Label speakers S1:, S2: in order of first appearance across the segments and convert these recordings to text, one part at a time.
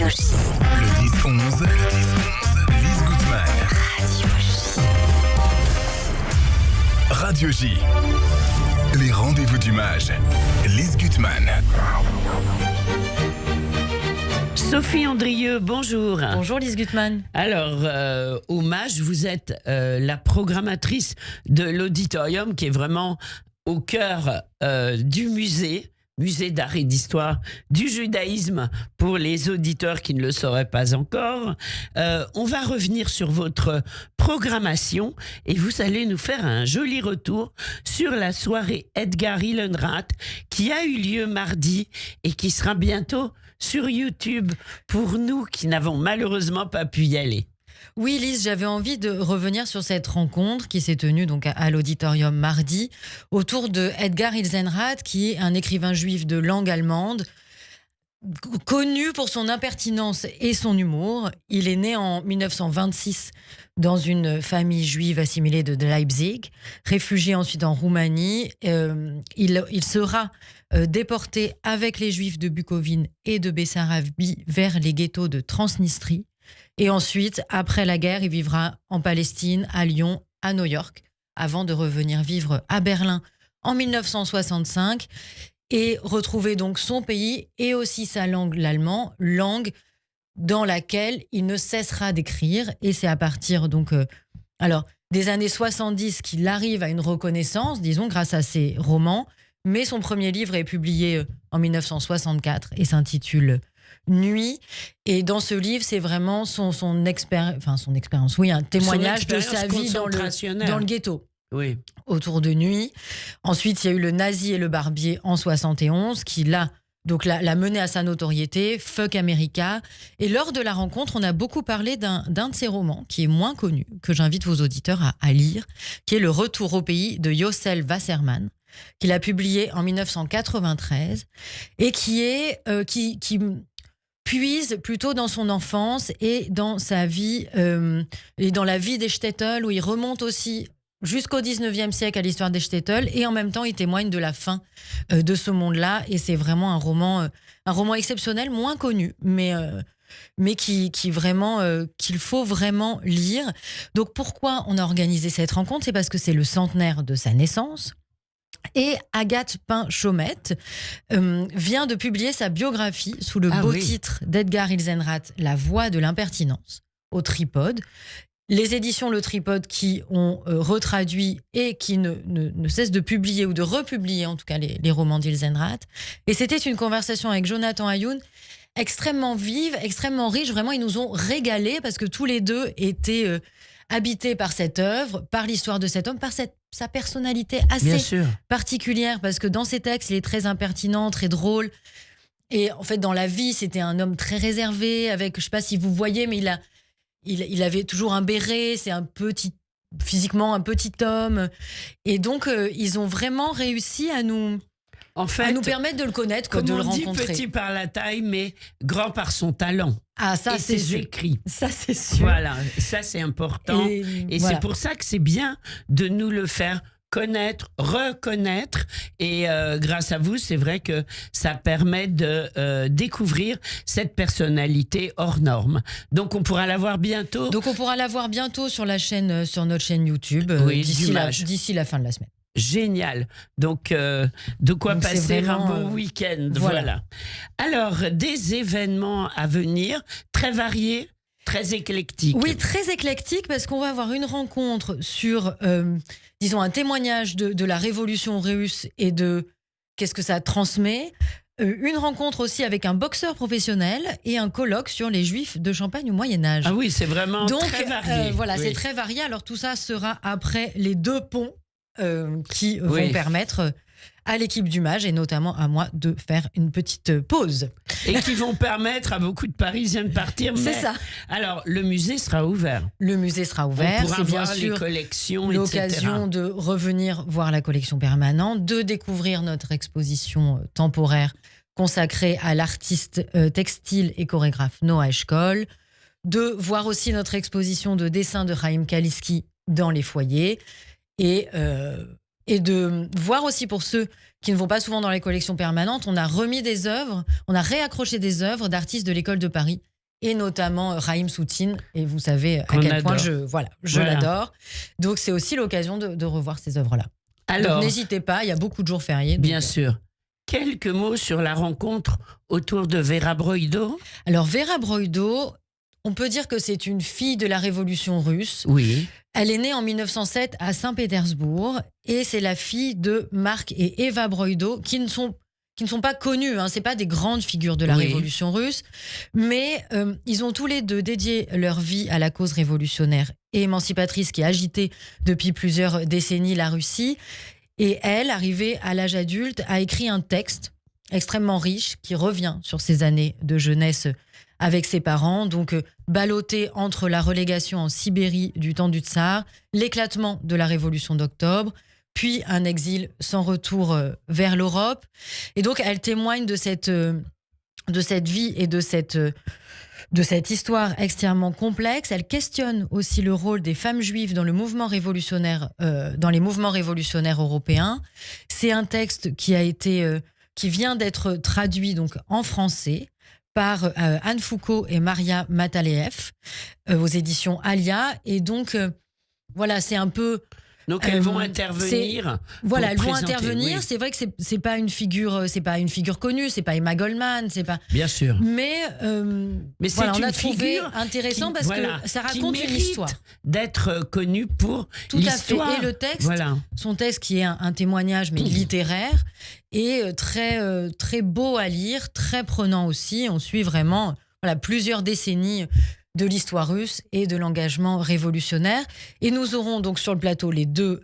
S1: J.
S2: Le 10-11, Lise Goodman. Radio J. Les rendez-vous du mage. Lise Goodman.
S1: Sophie Andrieux, bonjour.
S3: Bonjour Lise Gutmann.
S1: Alors, au mage, vous êtes la programmatrice de l'auditorium qui est vraiment au cœur du musée d'art et d'histoire du judaïsme pour les auditeurs qui ne le sauraient pas encore. On va revenir sur votre programmation et vous allez nous faire un joli retour sur la soirée Edgar Hillenrath qui a eu lieu mardi et qui sera bientôt sur YouTube pour nous qui n'avons malheureusement pas pu y aller.
S3: Oui Lise, j'avais envie de revenir sur cette rencontre qui s'est tenue donc à l'auditorium mardi autour de Edgar Hillenrath, qui est un écrivain juif de langue allemande connu pour son impertinence et son humour. Il est né en 1926 dans une famille juive assimilée de Leipzig, réfugié ensuite en Roumanie. Il sera déporté avec les juifs de Bukovine et de Bessarabie vers les ghettos de Transnistrie. Et ensuite, après la guerre, il vivra en Palestine, à Lyon, à New York, avant de revenir vivre à Berlin en 1965 et retrouver donc son pays et aussi sa langue, l'allemand, langue dans laquelle il ne cessera d'écrire. Et c'est à partir donc, des années 70 qu'il arrive à une reconnaissance, disons, grâce à ses romans. Mais son premier livre est publié en 1964 et s'intitule Nuit. Et dans ce livre, c'est vraiment son expérience, oui, un témoignage de sa vie dans le ghetto.
S1: Oui.
S3: Autour de Nuit. Ensuite, il y a eu Le Nazi et le Barbier en 71, qui l'a mené à sa notoriété, Fuck America. Et lors de la rencontre, on a beaucoup parlé d'un de ses romans, qui est moins connu, que j'invite vos auditeurs à lire, qui est Le Retour au pays de Yossel Wasserman, qu'il a publié en 1993, et qui puise plutôt dans son enfance et dans sa vie, et dans la vie des shtetl, où il remonte aussi jusqu'au 19e siècle à l'histoire des shtetl, et en même temps il témoigne de la fin de ce monde-là, et c'est vraiment un roman exceptionnel, moins connu, mais qui vraiment qu'il faut vraiment lire. Donc pourquoi on a organisé cette rencontre? C'est parce que c'est le centenaire de sa naissance. Et Agathe Pain-Chaumette vient de publier sa biographie sous le beau titre d'Edgar Hillenrath, La voix de l'impertinence, au Tripode. Les éditions Le Tripode qui ont retraduit et qui ne cessent de publier ou de republier en tout cas les romans d'Hillenrath. Et c'était une conversation avec Jonathan Ayoun extrêmement vive, extrêmement riche. Vraiment, ils nous ont régalés parce que tous les deux étaient habités par cette œuvre, par l'histoire de cet homme, par sa personnalité assez particulière, parce que dans ses textes, il est très impertinent, très drôle. Et en fait, dans la vie, c'était un homme très réservé, avec, je ne sais pas si vous voyez, mais il avait toujours un béret, c'est physiquement un petit homme. Et donc, ils ont vraiment réussi à nous permettre de le connaître, de le rencontrer. Comme on dit,
S1: petit par la taille, mais grand par son talent.
S3: Ah, ça,
S1: et
S3: c'est
S1: ses
S3: sûr.
S1: écrits.
S3: Ça, c'est sûr.
S1: Voilà, ça, c'est important. Et voilà. C'est pour ça que c'est bien de nous le faire connaître, reconnaître. Et grâce à vous, c'est vrai que ça permet de découvrir cette personnalité hors norme. Donc, on pourra la voir bientôt.
S3: Sur notre chaîne YouTube, d'ici la fin de la semaine.
S1: Génial. Donc de quoi passer un bon week-end. Voilà. Alors, des événements à venir très variés, très éclectiques.
S3: Oui, très éclectiques, parce qu'on va avoir une rencontre sur, un témoignage de la révolution russe et de qu'est-ce que ça transmet. Une rencontre aussi avec un boxeur professionnel et un colloque sur les Juifs de Champagne au Moyen-Âge.
S1: Ah oui, c'est vraiment très varié.
S3: C'est très varié. Alors tout ça sera après les 2 ponts qui vont permettre à l'équipe du Mage et notamment à moi de faire une petite pause.
S1: Et qui vont permettre à beaucoup de Parisiens de partir.
S3: C'est ça.
S1: Alors, le musée sera ouvert.
S3: Le musée sera ouvert.
S1: On pourra
S3: c'est bien
S1: voir
S3: sûr
S1: les collections,
S3: l'occasion de revenir voir la collection permanente, de découvrir notre exposition temporaire consacrée à l'artiste textile et chorégraphe Noah Eshkol, de voir aussi notre exposition de dessins de Chaim Kaliski dans les foyers, et de voir aussi, pour ceux qui ne vont pas souvent dans les collections permanentes, on a remis des œuvres, on a réaccroché des œuvres d'artistes de l'école de Paris et notamment Raïm Soutine. Et vous savez à
S1: Qu'on
S3: quel point
S1: adore.
S3: je
S1: Voilà.
S3: l'adore. Donc c'est aussi l'occasion de revoir ces œuvres-là.
S1: Alors,
S3: Donc n'hésitez pas, il y a beaucoup de jours fériés. donc,
S1: bien sûr, quelques mots sur la rencontre autour de Vera Broido.
S3: Alors Vera Broido, on peut dire que c'est une fille de la Révolution russe.
S1: Oui,
S3: Elle est née en 1907 à Saint-Pétersbourg et c'est la fille de Marc et Eva Broido qui ne sont pas connus, hein, c'est pas des grandes figures de la
S1: Oui.
S3: Révolution russe, mais ils ont tous les deux dédié leur vie à la cause révolutionnaire et émancipatrice qui agitait depuis plusieurs décennies la Russie. Et elle, arrivée à l'âge adulte, a écrit un texte extrêmement riche qui revient sur ses années de jeunesse avec ses parents, donc ballottée entre la relégation en Sibérie du temps du Tsar, l'éclatement de la Révolution d'octobre, puis un exil sans retour vers l'Europe. Et donc, elle témoigne de cette vie et de cette histoire extrêmement complexe. Elle questionne aussi le rôle des femmes juives dans le mouvement révolutionnaire, dans les mouvements révolutionnaires européens. C'est un texte qui vient d'être traduit donc en français par Anne Foucault et Maria Mataleev aux éditions Alia. Et donc, voilà, c'est un peu...
S1: donc elles vont intervenir.
S3: Voilà,
S1: pour
S3: elles vont
S1: présenter,
S3: intervenir.
S1: oui.
S3: C'est vrai que c'est pas une figure connue, c'est pas Emma Goldman, c'est pas.
S1: Bien sûr.
S3: Mais
S1: Mais c'est
S3: voilà, on
S1: une
S3: a trouvé
S1: figure
S3: intéressant
S1: qui-
S3: parce
S1: voilà,
S3: que ça
S1: qui
S3: raconte une
S1: mérite
S3: histoire.
S1: d'être connu pour
S3: Tout à fait.
S1: l'histoire.
S3: Et le texte,
S1: Voilà.
S3: son texte qui est un témoignage mais littéraire est très beau à lire, très prenant aussi. On suit vraiment plusieurs décennies de l'histoire russe et de l'engagement révolutionnaire. Et nous aurons donc sur le plateau les deux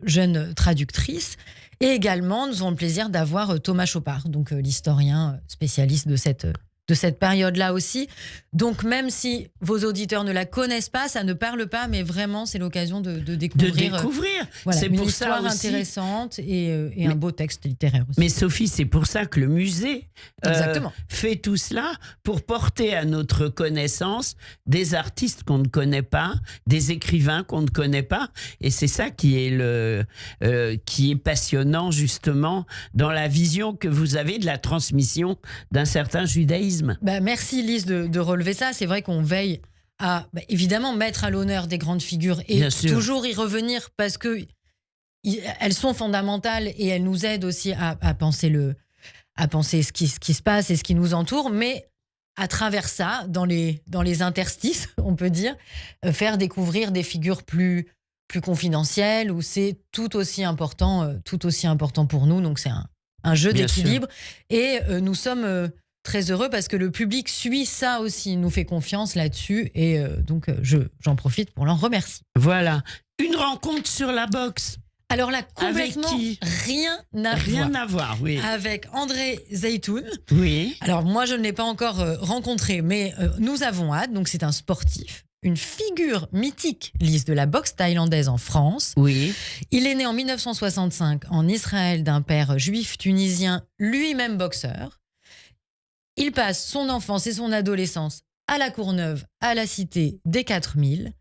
S3: jeunes traductrices. Et également, nous aurons le plaisir d'avoir Thomas Chopard, donc l'historien spécialiste de cette période-là aussi. Donc même si vos auditeurs ne la connaissent pas, ça ne parle pas, mais vraiment c'est l'occasion de
S1: De
S3: découvrir,
S1: découvrir.
S3: voilà,
S1: C'est
S3: une
S1: pour
S3: histoire
S1: ça aussi.
S3: intéressante et un beau texte littéraire aussi.
S1: Mais Sophie, c'est pour ça que le musée
S3: Exactement.
S1: fait tout cela pour porter à notre connaissance des artistes qu'on ne connaît pas, des écrivains qu'on ne connaît pas. Et c'est ça qui est passionnant justement dans la vision que vous avez de la transmission d'un certain judaïsme.
S3: Bah, merci Lise de relever ça. C'est vrai qu'on veille à évidemment mettre à l'honneur des grandes figures et
S1: Bien sûr.
S3: toujours y revenir parce que elles sont fondamentales et elles nous aident aussi à penser ce qui se passe et ce qui nous entoure, mais à travers ça, dans les interstices, on peut dire, faire découvrir des figures plus confidentielles où c'est tout aussi important pour nous. Donc c'est un jeu
S1: Bien
S3: d'équilibre et nous sommes très heureux parce que le public suit ça aussi, il nous fait confiance là-dessus et donc j'en profite pour l'en remercier.
S1: Voilà. Une rencontre sur la boxe.
S3: Alors là, complètement
S1: qui
S3: rien à
S1: Rien
S3: voir.
S1: à voir, oui.
S3: Avec André Zeytoun.
S1: Oui.
S3: Alors moi, je ne l'ai pas encore rencontré, mais nous avons hâte. Donc c'est un sportif, une figure mythique, Lise, de la boxe thaïlandaise en France.
S1: Oui.
S3: Il est né en 1965 en Israël d'un père juif tunisien, lui-même boxeur. Il passe son enfance et son adolescence à la Courneuve, à la Cité des 4000.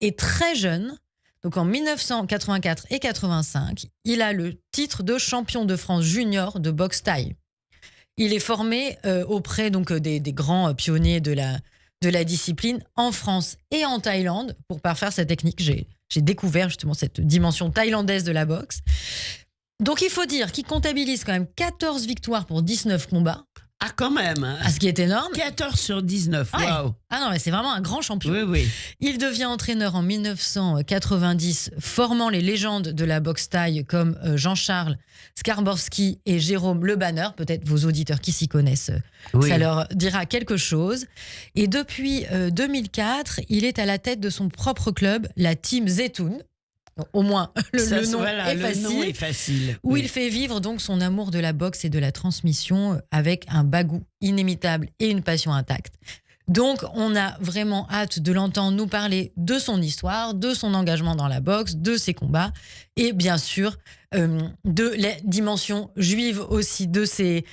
S3: Et très jeune, donc en 1984 et 85, il a le titre de champion de France junior de boxe thaï. Il est formé auprès donc des grands pionniers de la discipline en France et en Thaïlande. Pour parfaire sa technique, j'ai découvert justement cette dimension thaïlandaise de la boxe. Donc il faut dire qu'il comptabilise quand même 14 victoires pour 19 combats,
S1: Ah, quand même. Hein.
S3: ce qui est énorme.
S1: 14 sur 19.
S3: Ouais.
S1: Waouh.
S3: Ah non, mais c'est vraiment un grand champion.
S1: Oui, oui.
S3: Il devient entraîneur en 1990, formant les légendes de la boxe thaï comme Jean-Charles Skarborski et Jérôme Le Banner. Peut-être vos auditeurs qui s'y connaissent,
S1: Oui.
S3: ça leur dira quelque chose. Et depuis 2004, il est à la tête de son propre club, la Team Zeytoun. Donc, au moins, le nom
S1: voilà,
S3: est
S1: le
S3: facile.
S1: nom est facile.
S3: Où
S1: Oui.
S3: il fait vivre donc son amour de la boxe et de la transmission avec un bagou inimitable et une passion intacte. Donc, on a vraiment hâte de l'entendre nous parler de son histoire, de son engagement dans la boxe, de ses combats et bien sûr de la dimension juive aussi de ses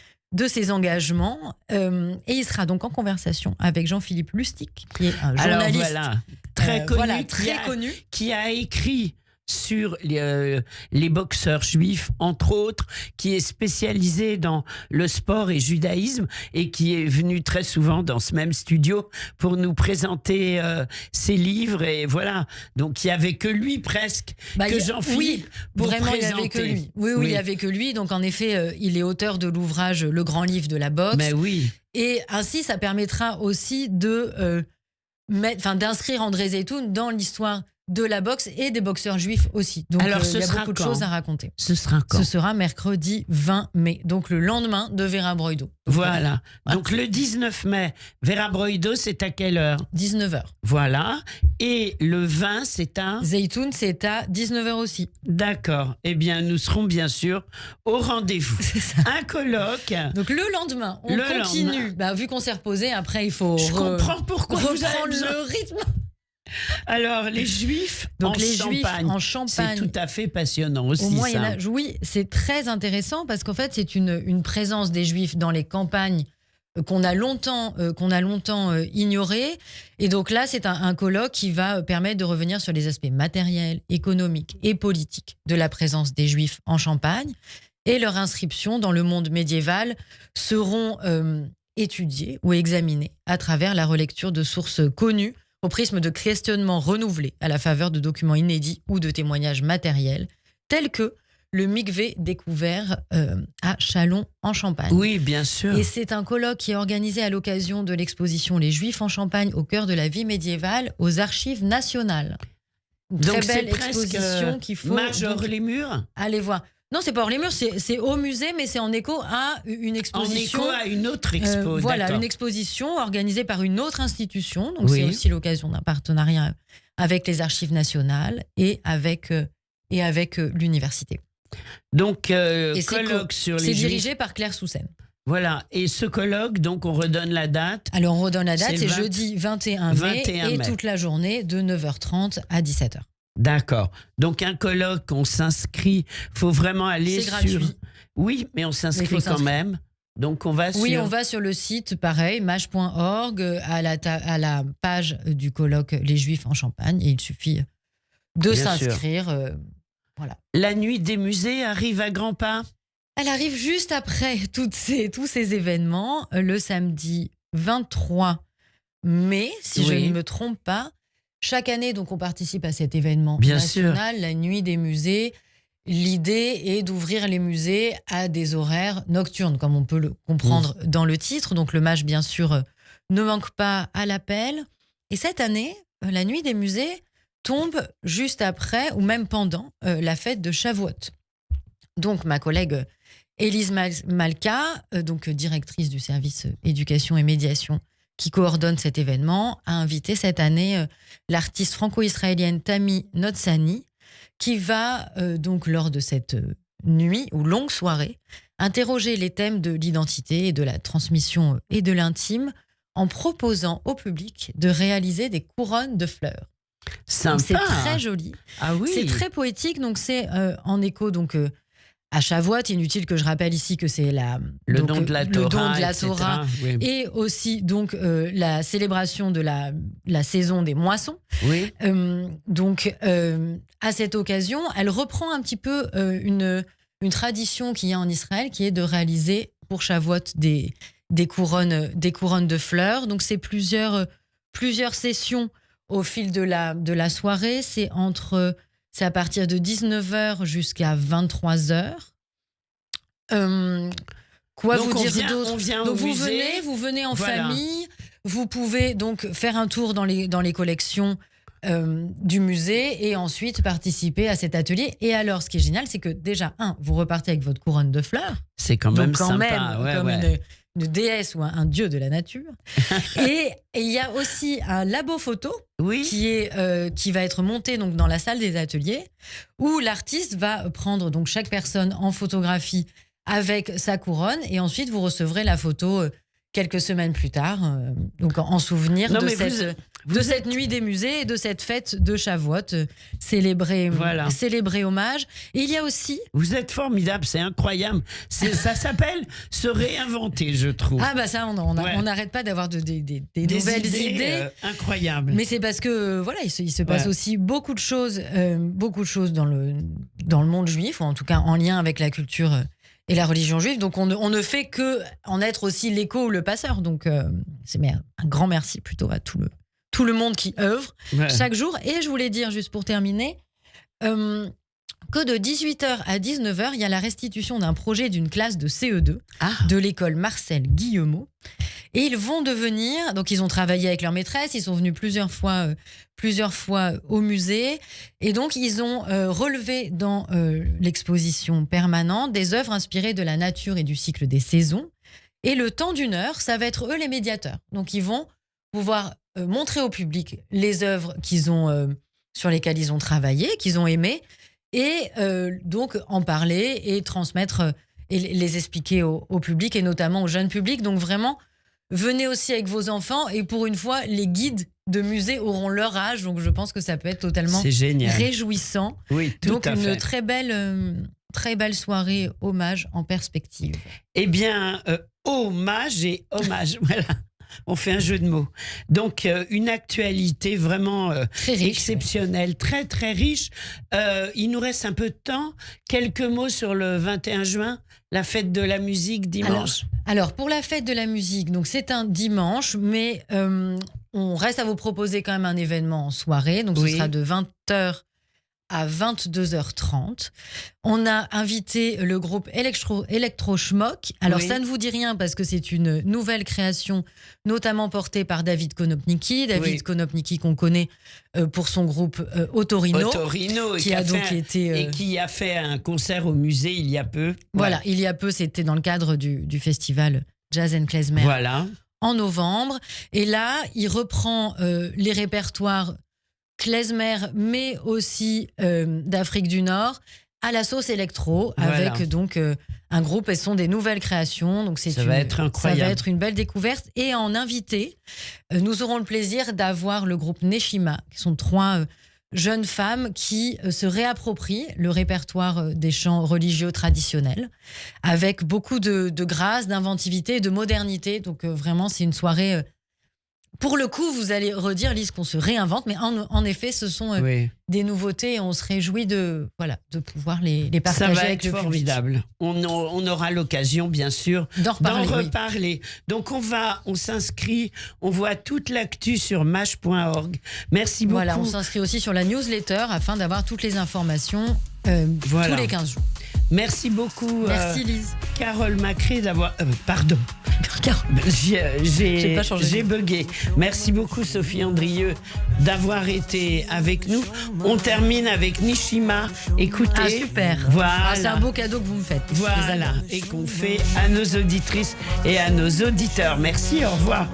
S3: engagements. Et il sera donc en conversation avec Jean-Philippe Lustig, qui est un
S1: Alors
S3: journaliste
S1: voilà, très connu,
S3: voilà,
S1: qui
S3: très
S1: a-
S3: connu.
S1: qui a écrit sur les boxeurs juifs, entre autres, qui est spécialisé dans le sport et judaïsme et qui est venu très souvent dans ce même studio pour nous présenter ses livres. Et voilà, donc il n'y avait que lui presque, que Jean-Philippe, pour
S3: vraiment,
S1: présenter.
S3: il n'y avait que lui. Oui, il n'y avait que lui. Donc en effet, il est auteur de l'ouvrage Le Grand Livre de la boxe.
S1: Mais oui.
S3: Et ainsi, ça permettra aussi d'inscrire André Zeytoun dans l'histoire de la boxe et des boxeurs juifs aussi. Donc
S1: Alors,
S3: il y a beaucoup de choses à raconter.
S1: Ce sera quand?
S3: Ce sera mercredi 20 mai, donc le lendemain de Vera Broido.
S1: Voilà. Donc le 19 mai, Vera Broido, c'est à quelle heure?
S3: 19h.
S1: Voilà. Et le 20, c'est à?
S3: Zeytoun, c'est à 19h aussi.
S1: D'accord. Eh bien, nous serons bien sûr au rendez-vous.
S3: C'est ça.
S1: Un colloque.
S3: Donc le lendemain, on continue. Vu qu'on s'est reposé, après il faut
S1: Je comprends pourquoi vous avez
S3: reprendre
S1: besoin.
S3: le rythme.
S1: Alors, les Juifs
S3: Donc
S1: en
S3: les
S1: Champagne.
S3: Juifs en Champagne.
S1: C'est tout à fait passionnant aussi,
S3: Au
S1: ça.
S3: Moyen-Âge, oui, c'est très intéressant parce qu'en fait, c'est une présence des Juifs dans les campagnes qu'on a longtemps ignorée. Et donc là, c'est un colloque qui va permettre de revenir sur les aspects matériels, économiques et politiques de la présence des Juifs en Champagne. Et leur inscription dans le monde médiéval seront étudiées ou examinées à travers la relecture de sources connues au prisme de questionnements renouvelés à la faveur de documents inédits ou de témoignages matériels, tels que le mikvé découvert à Châlons en Champagne.
S1: Oui, bien sûr.
S3: Et c'est un colloque qui est organisé à l'occasion de l'exposition Les Juifs en Champagne au cœur de la vie médiévale aux Archives nationales. Une
S1: Donc
S3: très belle
S1: c'est presque
S3: exposition qu'il faut
S1: Major les murs.
S3: aller voir. Non, c'est pas hors les murs, c'est au musée, mais c'est en écho à une exposition.
S1: En écho à une autre expo.
S3: Voilà,
S1: d'accord.
S3: une exposition organisée par une autre institution. Donc
S1: Oui.
S3: c'est aussi l'occasion d'un partenariat avec les Archives nationales et avec l'université.
S1: Donc,
S3: Et
S1: colloque sur les
S3: c'est
S1: Juifs.
S3: dirigé par Claire Soussen.
S1: Voilà. Et ce colloque, donc, on redonne la date.
S3: Alors on redonne la date,
S1: C'est
S3: c'est
S1: le 20
S3: jeudi 21 mai
S1: 21
S3: et
S1: mai.
S3: toute la journée de 9h30 à 17h.
S1: D'accord. Donc, un colloque, on s'inscrit. Il faut vraiment aller
S3: C'est
S1: sur.
S3: gratuit.
S1: Oui, mais on
S3: Mais il
S1: s'inscrit
S3: faut
S1: quand
S3: s'inscrire.
S1: même. Donc, on va sur.
S3: Oui, on va sur le site, pareil, maj.org, à la page du colloque Les Juifs en Champagne, et il suffit de
S1: Bien
S3: s'inscrire. Voilà.
S1: La nuit des musées arrive à grands pas.
S3: Elle arrive juste après tous ces événements, le samedi 23 mai, si je
S1: Oui.
S3: ne me trompe pas. Chaque année, donc, on participe à cet événement
S1: Bien
S3: national, la nuit des musées. L'idée est d'ouvrir les musées à des horaires nocturnes, comme on peut le comprendre dans le titre. Donc le MAJ, bien sûr, ne manque pas à l'appel. Et cette année, la nuit des musées tombe juste après, ou même pendant, la fête de Shavuot. Donc ma collègue Élise Malka, donc directrice du service éducation et médiation, qui coordonne cet événement, a invité cette année l'artiste franco-israélienne Tammy Notsani, qui va donc lors de cette nuit ou longue soirée interroger les thèmes de l'identité et de la transmission et de l'intime en proposant au public de réaliser des couronnes de fleurs.
S1: Sympa.
S3: Donc, c'est très joli,
S1: Ah oui.
S3: c'est très poétique, donc c'est en écho donc à Shavuot. Inutile que je rappelle ici que c'est
S1: Le don de la Torah. etc. Oui.
S3: et aussi donc la célébration de la saison des moissons.
S1: Oui.
S3: Donc, à cette occasion, elle reprend un petit peu une tradition qu'il y a en Israël, qui est de réaliser pour Shavuot des couronnes de fleurs. Donc, c'est plusieurs sessions au fil de la soirée. C'est à partir de 19h jusqu'à 23h. Quoi
S1: Donc,
S3: vous
S1: on
S3: dire
S1: vient-
S3: d'autre?
S1: on vient
S3: Donc
S1: au
S3: vous
S1: musée.
S3: venez en
S1: Voilà.
S3: famille. Vous pouvez donc faire un tour dans les collections du musée et ensuite participer à cet atelier. Et alors, ce qui est génial, c'est que déjà, vous repartez avec votre couronne de fleurs.
S1: C'est quand
S3: Donc
S1: même
S3: quand
S1: sympa.
S3: même,
S1: Ouais,
S3: comme
S1: ouais.
S3: une déesse ou un dieu de la nature. Et il y a aussi un labo photo
S1: Oui.
S3: qui va être monté donc dans la salle des ateliers, où l'artiste va prendre donc chaque personne en photographie avec sa couronne, et ensuite vous recevrez la photo quelques semaines plus tard, donc en souvenir
S1: Non,
S3: de
S1: mais
S3: cette de cette nuit des musées et de cette fête de Shavuot, célébrer hommage. Et il y a aussi...
S1: Vous êtes formidable, c'est incroyable. Ça s'appelle se réinventer, je trouve.
S3: Ah bah ça, on n'arrête pas d'avoir des nouvelles idées.
S1: Incroyables.
S3: Mais c'est parce que voilà, il se passe aussi beaucoup de choses dans le monde juif, ou en tout cas en lien avec la culture et la religion juive. Donc on ne fait que en être aussi l'écho ou le passeur. Donc c'est un grand merci plutôt à tout le monde qui œuvre chaque jour. Et je voulais dire, juste pour terminer, que de 18h à 19h, il y a la restitution d'un projet d'une classe de CE2 de l'école Marcel Guillemot. Et ils vont devenir... Donc, ils ont travaillé avec leur maîtresse, ils sont venus plusieurs fois au musée. Et donc, ils ont relevé dans l'exposition permanente des œuvres inspirées de la nature et du cycle des saisons. Et le temps d'une heure, ça va être eux les médiateurs. Donc, ils vont pouvoir montrer au public les œuvres sur lesquelles ils ont travaillé, qu'ils ont aimées, et donc en parler et transmettre et les expliquer au public et notamment au jeune public. Donc vraiment, venez aussi avec vos enfants et pour une fois, les guides de musée auront leur âge. Donc je pense que ça peut être totalement réjouissant.
S1: Oui, tout
S3: donc
S1: à fait.
S3: Une très belle soirée hommage en perspective.
S1: Eh bien, hommage et hommage, voilà. On fait un jeu de mots. Donc, une actualité vraiment
S3: très riche,
S1: exceptionnelle, très, très riche. Il nous reste un peu de temps. Quelques mots sur le 21 juin, la fête de la musique dimanche.
S3: Alors pour la fête de la musique, donc c'est un dimanche, mais on reste à vous proposer quand même un événement en soirée. Donc ce sera de 20h à 22h30. On a invité le groupe Electro-Schmock. Alors ça ne vous dit rien parce que c'est une nouvelle création, notamment portée par David Konopnicki. David Konopnicki qu'on connaît pour son groupe Otorino, qui a fait un concert au musée il y a peu. Voilà, il y a peu, c'était dans le cadre du festival Jazz & Klezmer en novembre. Et là, il reprend les répertoires klezmer, mais aussi d'Afrique du Nord, à la sauce électro, avec donc un groupe, elles sont des nouvelles créations, donc ça va être incroyable. Ça va être une belle découverte. Et en invité, nous aurons le plaisir d'avoir le groupe Neshima, qui sont 3 jeunes femmes qui se réapproprient le répertoire des chants religieux traditionnels, avec beaucoup de grâce, d'inventivité, de modernité. Donc vraiment, c'est une soirée... Pour le coup, vous allez redire, Lise, qu'on se réinvente, mais en effet, ce sont des nouveautés et on se réjouit de pouvoir les partager avec le public. Ça va être formidable.
S1: On aura l'occasion, bien sûr, d'en reparler. Donc, on s'inscrit, on voit toute l'actu sur mash.org. Merci beaucoup.
S3: Voilà, on s'inscrit aussi sur la newsletter afin d'avoir toutes les informations tous les 15 jours.
S1: Merci beaucoup.
S3: Merci Lise.
S1: Carole Macré d'avoir... pardon. J'ai bugué. Merci beaucoup Sophie Andrieux d'avoir été avec nous. On termine avec Neshima. Écoutez.
S3: Ah super.
S1: Voilà.
S3: C'est un beau cadeau que vous me faites.
S1: Voilà. Et qu'on fait à nos auditrices et à nos auditeurs. Merci, au revoir.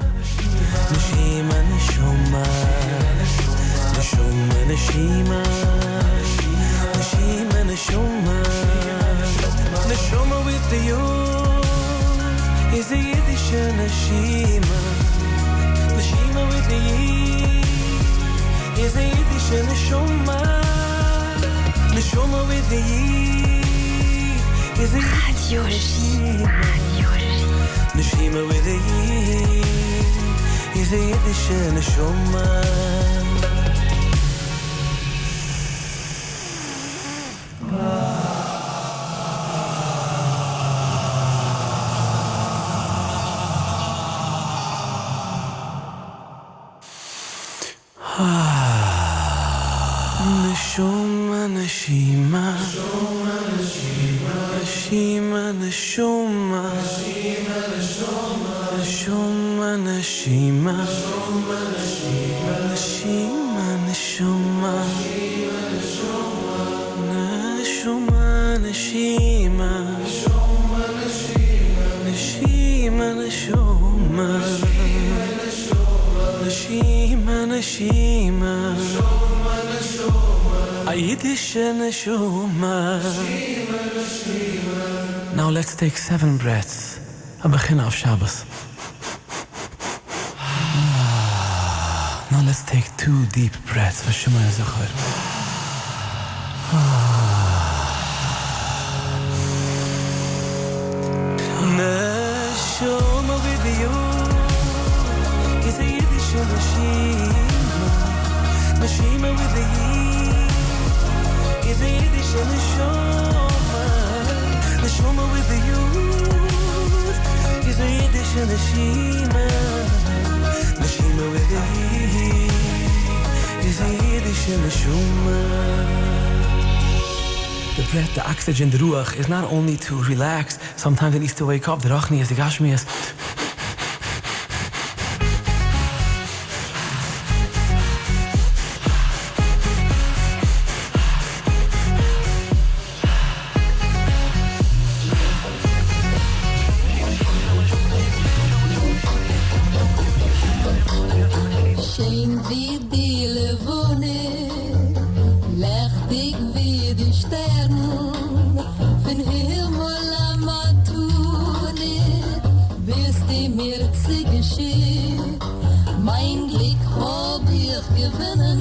S4: Neshama with you is a Yiddish Neshima. Neshima with you is a Yiddish Neshama. Neshama with you is a Yiddish Neshima. Neshima with you is a Yiddish Neshama. Neshama, Neshima, Neshima, Neshama, Neshama, Neshima, Neshima, Neshama, Neshama, Neshima, Neshima, Neshima, Neshima, Yiddish Neshama. Now let's take 7 breaths. Beginnen auf Shabbos. Now let's take 2 deep breaths for Shema Zachar. Neshama with you is a Yiddish Neshima. Neshima with the Yid is a Yiddish Neshama. Neshama with the youth is a Yiddish Neshima. Neshima with the Yid is a Yiddish Neshama. The breath, the oxygen, the ruach is not only to relax. Sometimes it needs to wake up. The rachni is the gashmi is.
S5: Schön wie die Levone, lächtig wie die Sterne, von Himmel am Atune, bis die mir zu geschehen. Mein Glück hab ich gewinnen,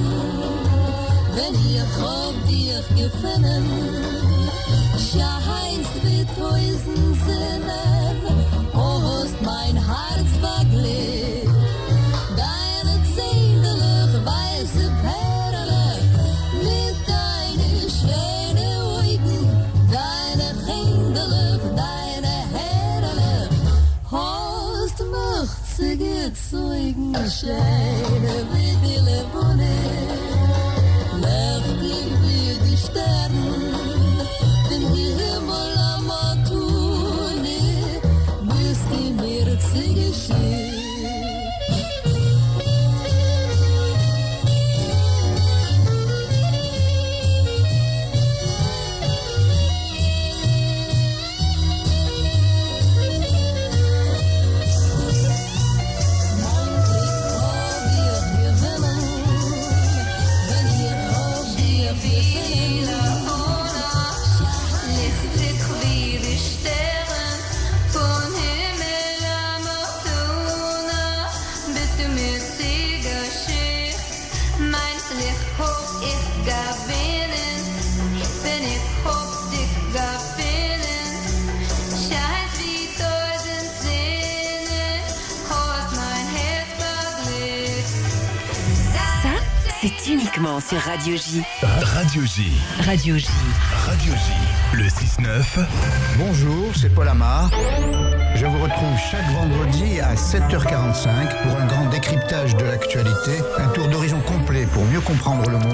S5: wenn ich hab dich gefunden. Scheinst wie 1000 Sinnen, hast mein Herz verglebt. Deine zindelig weiße Perle, mit deinen schönen Augen, deine kindelig, deine Herrle, hast mich zu gezeugen, schöne wie die Levone, lächtig wie die Sterne, den Himmel am Atune, bis die mir zu geschehen.
S6: C'est uniquement sur Radio J.
S2: Radio J.
S6: Radio J.
S2: Radio J. Le 6-9.
S7: Bonjour, c'est Paul Amar. Je vous retrouve chaque vendredi à 7h45 pour un grand décryptage de l'actualité, un tour d'horizon complet pour mieux comprendre le monde.